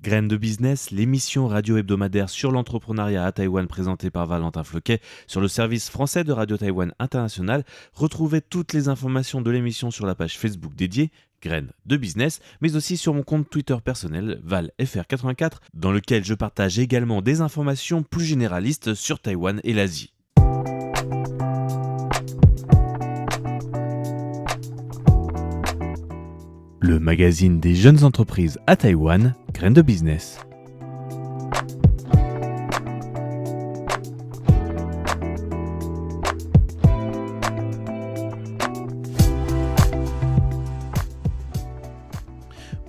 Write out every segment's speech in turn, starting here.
Graines de business, l'émission radio hebdomadaire sur l'entrepreneuriat à Taïwan présentée par Valentin Floquet sur le service français de Radio Taïwan International. Retrouvez toutes les informations de l'émission sur la page Facebook dédiée Graines de business, mais aussi sur mon compte Twitter personnel ValFR84, dans lequel je partage également des informations plus généralistes sur Taïwan et l'Asie. Le magazine des jeunes entreprises à Taïwan, Graines de business.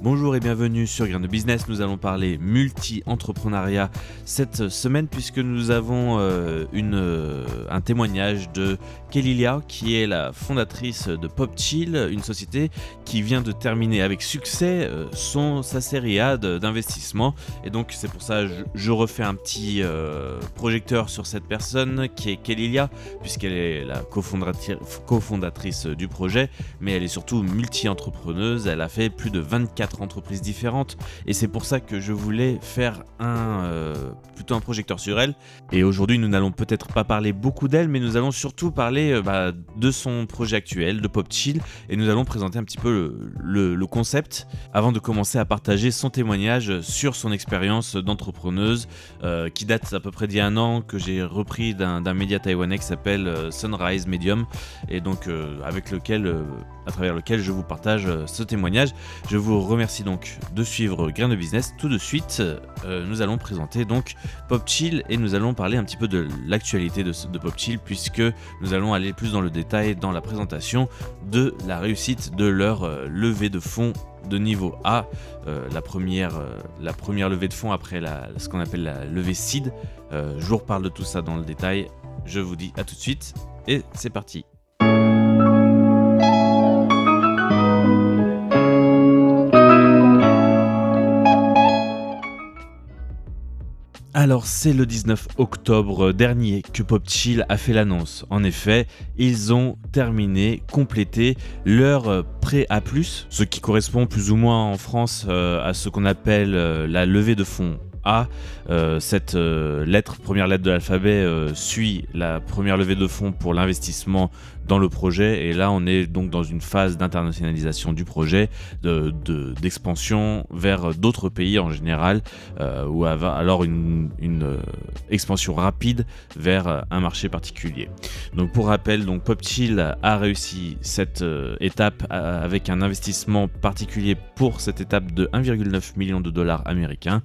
Bonjour et bienvenue sur Graines de business. Nous allons parler multi-entrepreneuriat cette semaine puisque nous avons un témoignage de Kelly Liao qui est la fondatrice de PopChill, une société qui vient de terminer avec succès sa série A d'investissement. Et donc c'est pour ça que je refais un petit projecteur sur cette personne qui est Kelly Liao, puisqu'elle est la cofondatrice du projet, mais elle est surtout multi-entrepreneuse. Elle a fait plus de 24 entreprises différentes et c'est pour ça que je voulais faire plutôt un projecteur sur elle. Et aujourd'hui nous n'allons peut-être pas parler beaucoup d'elle, mais nous allons surtout parler de son projet actuel, de PopChill, et nous allons présenter un petit peu le concept avant de commencer à partager son témoignage sur son expérience d'entrepreneuse qui date à peu près d'il y a un an, que j'ai repris d'un média taïwanais qui s'appelle Sunrise Medium, et donc à travers lequel je vous partage ce témoignage. Je vous remercie donc de suivre Graines de business. Tout de suite, nous allons présenter donc PopChill et nous allons parler un petit peu de l'actualité de PopChill, puisque nous allons aller plus dans le détail dans la présentation de la réussite de leur levée de fonds de niveau A, la première levée de fonds après ce qu'on appelle la levée seed. Je vous reparle de tout ça dans le détail. Je vous dis à tout de suite et c'est parti. Alors c'est le 19 octobre dernier que PopChill a fait l'annonce. En effet, ils ont complété leur prêt A+, ce qui correspond plus ou moins en France à ce qu'on appelle la levée de fonds A. Cette première lettre de l'alphabet suit la première levée de fonds pour l'investissement dans le projet, et là on est donc dans une phase d'internationalisation du projet, d'expansion vers d'autres pays en général, ou alors une expansion rapide vers un marché particulier. Donc pour rappel, donc PopChill a réussi cette étape avec un investissement particulier pour cette étape de 1,9 million de dollars américains.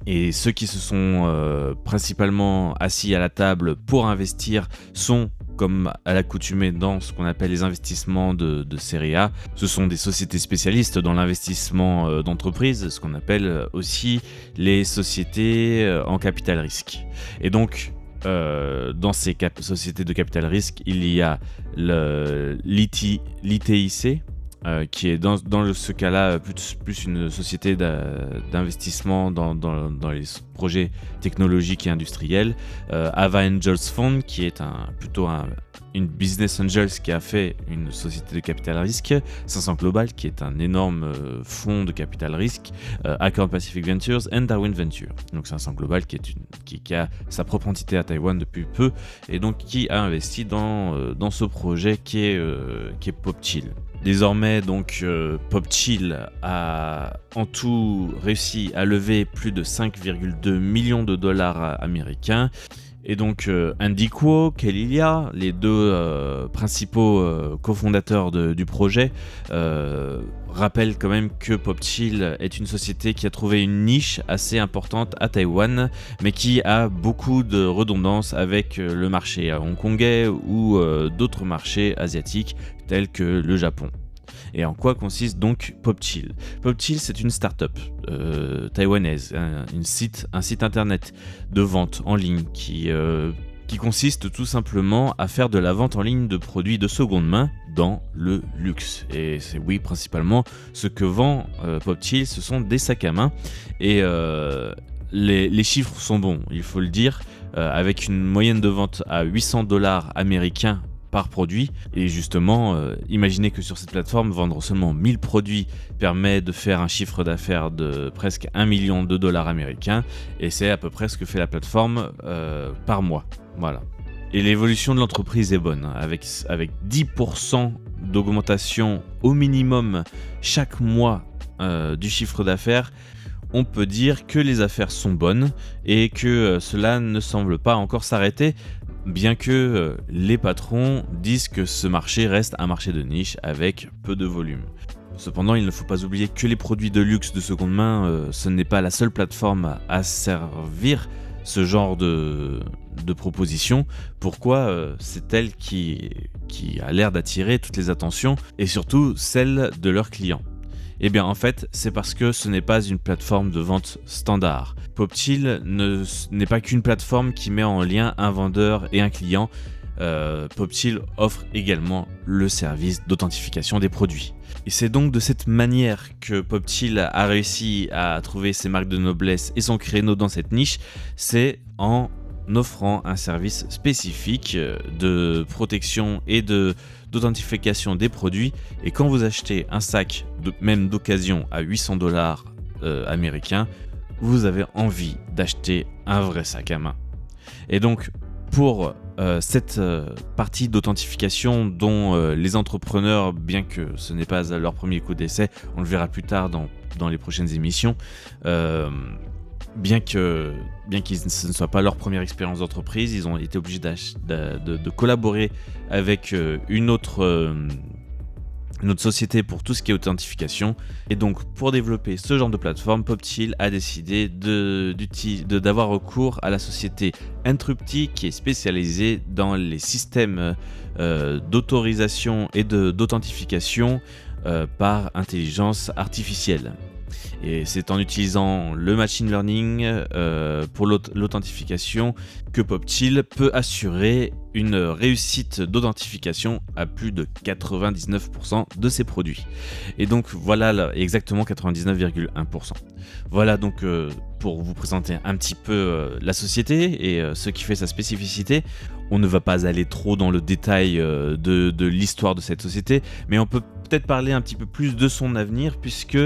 Et ceux qui se sont principalement assis à la table pour investir sont, comme à l'accoutumée dans ce qu'on appelle les investissements de série A, ce sont des sociétés spécialistes dans l'investissement d'entreprise, ce qu'on appelle aussi les sociétés en capital risque. Et donc, dans ces sociétés de capital risque, il y a l'ITIC, qui est dans ce cas-là plus une société d'investissement dans les projets technologiques et industriels. Ava Angels Fund, qui est une business angels qui a fait une société de capital risque. 500 Global, qui est un énorme fonds de capital risque. Account Pacific Ventures et Darwin Venture. Donc 500 Global qui a sa propre entité à Taïwan depuis peu et donc qui a investi dans ce projet qui est PopChill. Désormais, donc, PopChill a en tout réussi à lever plus de 5,2 millions de dollars américains. Et donc, Andy Kuo, Kelly Liao, les deux principaux cofondateurs du projet, rappellent quand même que PopChill est une société qui a trouvé une niche assez importante à Taïwan, mais qui a beaucoup de redondance avec le marché hongkongais ou d'autres marchés asiatiques tels que le Japon. Et en quoi consiste donc PopChill ? PopChill, c'est une start-up taïwanaise, un site internet de vente en ligne qui consiste tout simplement à faire de la vente en ligne de produits de seconde main dans le luxe. Et c'est principalement ce que vend PopChill, ce sont des sacs à main. Et les chiffres sont bons, il faut le dire, avec une moyenne de vente à 800 dollars américains par produit. Et justement, imaginez que sur cette plateforme, vendre seulement 1000 produits permet de faire un chiffre d'affaires de presque 1 million de dollars américains, et c'est à peu près ce que fait la plateforme par mois. Voilà. Et l'évolution de l'entreprise est bonne, avec 10% d'augmentation au minimum chaque mois du chiffre d'affaires. On peut dire que les affaires sont bonnes et que cela ne semble pas encore s'arrêter, bien que les patrons disent que ce marché reste un marché de niche avec peu de volume. Cependant, il ne faut pas oublier que les produits de luxe de seconde main, ce n'est pas la seule plateforme à servir ce genre de proposition. Pourquoi c'est elle qui a l'air d'attirer toutes les attentions et surtout celles de leurs clients. Eh bien en fait, c'est parce que ce n'est pas une plateforme de vente standard. Popchill n'est pas qu'une plateforme qui met en lien un vendeur et un client. Popchill offre également le service d'authentification des produits. Et c'est donc de cette manière que Popchill a réussi à trouver ses marques de noblesse et son créneau dans cette niche, c'est en offrant un service spécifique de protection et d'authentification des produits. Et quand vous achetez un sac, même d'occasion, à 800 dollars américains, vous avez envie d'acheter un vrai sac à main. Et donc, pour cette partie d'authentification dont les entrepreneurs, bien que ce n'est pas leur premier coup d'essai, on le verra plus tard dans les prochaines émissions, bien que ce ne soit pas leur première expérience d'entreprise, ils ont été obligés de collaborer avec une autre société pour tout ce qui est authentification. Et donc pour développer ce genre de plateforme, Popchill a décidé d'avoir recours à la société Entrupti, qui est spécialisée dans les systèmes d'autorisation et d'authentification par intelligence artificielle. Et c'est en utilisant le machine learning pour l'authentification que Popchill peut assurer une réussite d'authentification à plus de 99% de ses produits. Et donc voilà, exactement 99,1%. Voilà donc pour vous présenter un petit peu la société et ce qui fait sa spécificité. On ne va pas aller trop dans le détail de l'histoire de cette société, mais on peut peut-être parler un petit peu plus de son avenir, puisque,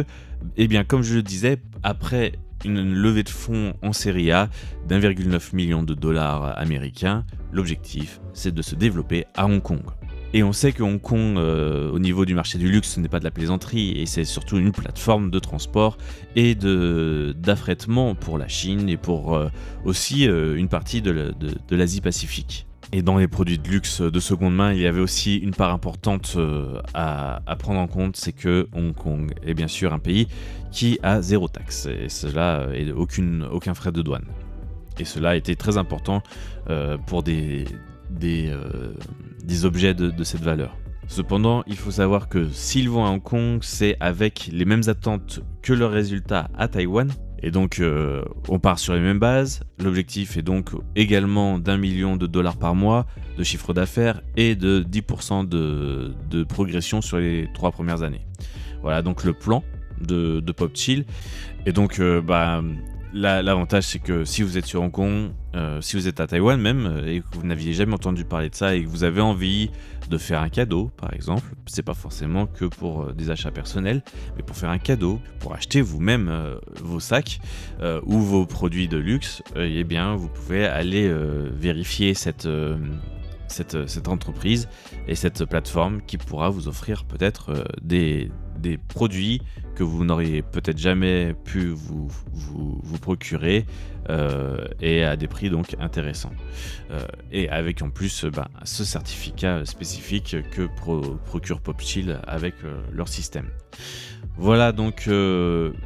eh bien, comme je le disais, après une levée de fonds en série A d'1,9 million de dollars américains, l'objectif, c'est de se développer à Hong Kong. Et on sait que Hong Kong, au niveau du marché du luxe, ce n'est pas de la plaisanterie, et c'est surtout une plateforme de transport et d'affrètement pour la Chine et pour aussi une partie de l'Asie-Pacifique. Et dans les produits de luxe de seconde main, il y avait aussi une part importante à prendre en compte, c'est que Hong Kong est bien sûr un pays qui a zéro taxe, et cela et aucun frais de douane. Et cela a été très important pour des objets de cette valeur. Cependant, il faut savoir que s'ils vont à Hong Kong, c'est avec les mêmes attentes que leurs résultats à Taïwan. Et donc, on part sur les mêmes bases. L'objectif est donc également d'1 million de dollars par mois de chiffre d'affaires et de 10% de progression sur les 3 premières années. Voilà donc le plan de Popchill. Et donc, l'avantage, c'est que si vous êtes sur Hong Kong, si vous êtes à Taïwan même, et que vous n'aviez jamais entendu parler de ça et que vous avez envie de faire un cadeau, par exemple, c'est pas forcément que pour des achats personnels, mais pour faire un cadeau, pour acheter vous-même vos sacs ou vos produits de luxe, eh bien, vous pouvez aller vérifier cette entreprise et cette plateforme qui pourra vous offrir peut-être des produits que vous n'auriez peut-être jamais pu vous procurer et à des prix donc intéressants. Et avec en plus ce certificat spécifique que procure Popchill avec leur système. Voilà donc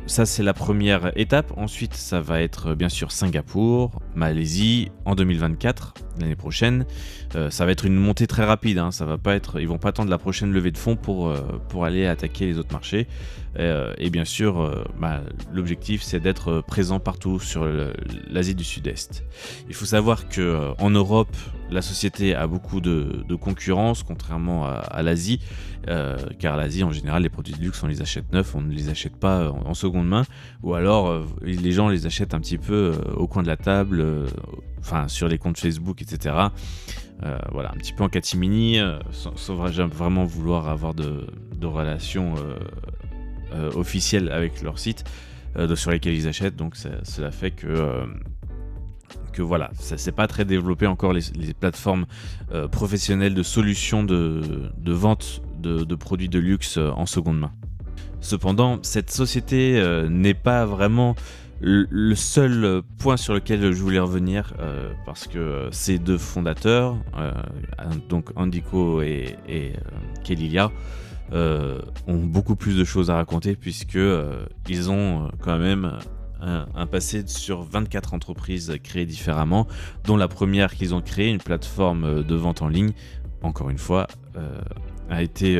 ça c'est la première étape. Ensuite ça va être bien sûr Singapour, Malaisie en 2024, l'année prochaine. Ça va être une montée très rapide, hein. Ça va pas être, ils vont pas attendre la prochaine levée de fonds pour aller attaquer les autres marchés. Et bien sûr l'objectif c'est d'être présent partout sur l'Asie du Sud-Est. Il faut savoir que en Europe la société a beaucoup de concurrence, contrairement à l'Asie, car l'Asie, en général, les produits de luxe, on les achète neufs, on ne les achète pas en seconde main, ou alors les gens les achètent un petit peu au coin de la table, sur les comptes Facebook, etc. Voilà, un petit peu en catimini, sans vraiment vouloir avoir de relations officielles avec leur site sur lesquels ils achètent. Donc cela fait que voilà, ça c'est pas très développé encore les plateformes professionnelles de solutions de vente de produits de luxe en seconde main. Cependant, cette société n'est pas vraiment le seul point sur lequel je voulais revenir, parce que ces deux fondateurs, donc Andy Ko et Kelly Lia, ont beaucoup plus de choses à raconter, puisque ils ont quand même un passé sur 24 entreprises créées différemment, dont la première qu'ils ont créée, une plateforme de vente en ligne, encore une fois, a été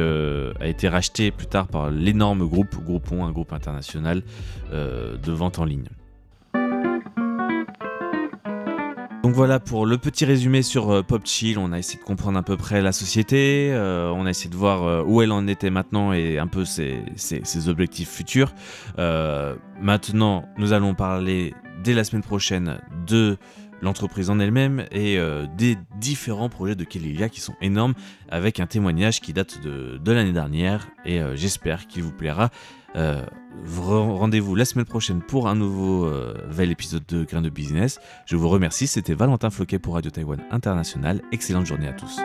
racheté plus tard par l'énorme groupe Groupon, un groupe international de vente en ligne. Donc voilà pour le petit résumé sur Popchill. On a essayé de comprendre à peu près la société, on a essayé de voir où elle en était maintenant et un peu ses objectifs futurs. Maintenant, nous allons parler dès la semaine prochaine de l'entreprise en elle-même et des différents projets de Kelly Lia qui sont énormes, avec un témoignage qui date de l'année dernière, et j'espère qu'il vous plaira. Rendez-vous la semaine prochaine pour un nouvel épisode de Grain de Business. Je vous remercie, c'était Valentin Floquet pour Radio Taïwan International. Excellente journée à tous.